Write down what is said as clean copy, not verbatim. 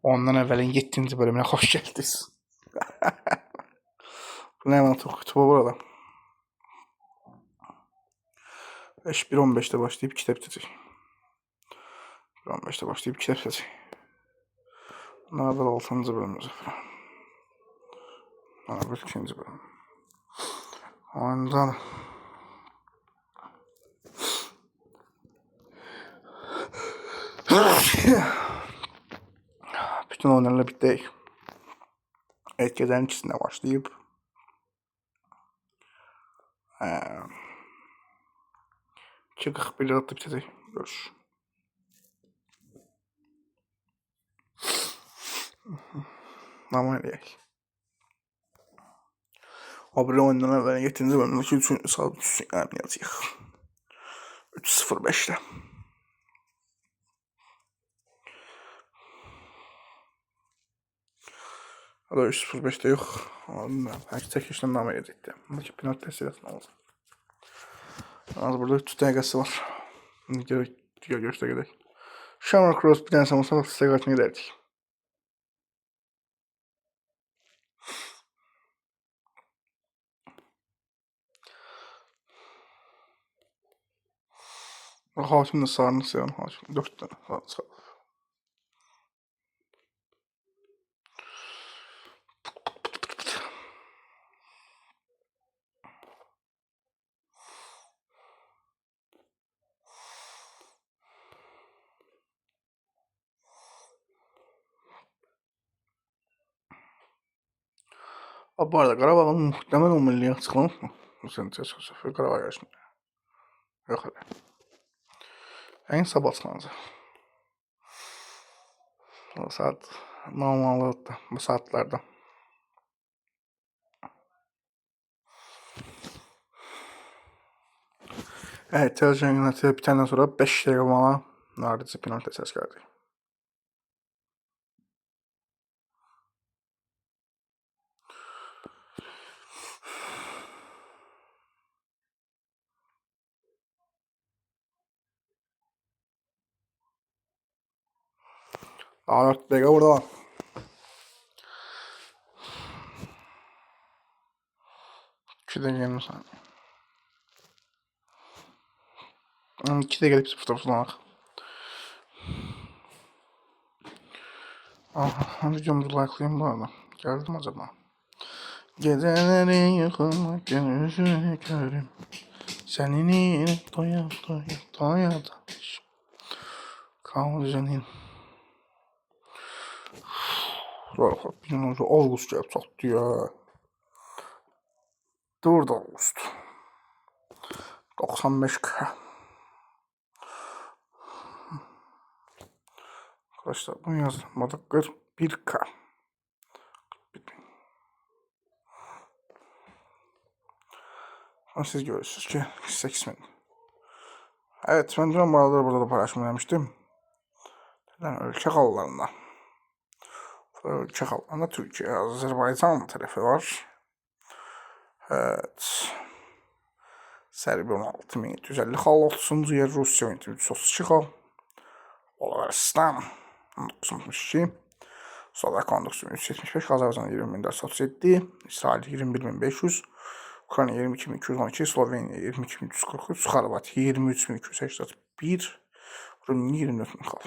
Ondan əvvəlin 7-ci bölümünə xoş gəldiniz. Bu nə mən çox kutubu burada. 1:15'də başlayıb 2'də bitəcək. 1:15'də başlayıb 2'də bitəcək. Bundan əvvəl 6-cı bölümümüz var. Bundan əvvəl 2-ci bölüm. Ondan bütün oyunlarla bitdik. Evet, gecənin ikisində başlayıb 2:41'də bitəcək. Görüş. Normal eləyək. O bir oyundan əvvəl 7-ci bölümdəki 3-cü saat yazacağıq. 3:05'də. O da 3:05'də yox. Hər çəkilişdən davam edəcəkdi. Buradakı penaltı təsirlərini alacaq. Az burada 3 dəqiqəsi var. Görüşdə gedək. Shamrock Cross bir dənə olsa sizə qarşına gedərdik. Hakim de sarını seven hakim. 4 tane sarını seven. Bu arada Qarabağın muhtemel 10 milliyə çıxılmış mı? Bu sene çalışıyor. Qarabağ yarışmıyor. Yok öyle. En sabah çıxılacaq. O saat normallıqda bu saatlarda. Evet, Telcan United bitəndən sonra 5 dəqiqə bana Nardicə penaltı səs gəldi. Daha 4 dəqiqə burada var. İki dəqiqə gəlmiş saniyə. 2 dəqiqə gəlib sıfırlanaq. Videomuzu likelayın bu arada. Geldim acaba? Geceleri yıkılmak gözünü görüm. Senin doya doya doya da. Kalcanin. Bilmiyorum, August gelip çattı ya. 4 August. 95K. Arkadaşlar bunu yazmadık. 41K. Siz görürsünüz ki 80. Evet, ben dün burada da paylaşım yapmıştım. Ülke hallarında. Ülke hallarında Türkiye, Azerbaycan tarafı var. Evet. Serbiya 16.750 xal, 30-cu yer Rusiya 1332 xal. Bulgaristan 1962. Slovakya 19.375, Azərbaycan 20.437, İsrail 21.500, Ukrayna 22.212, Slovenya 22.343, Xorvatiya 23.281, Rumıniya 24.000 xal.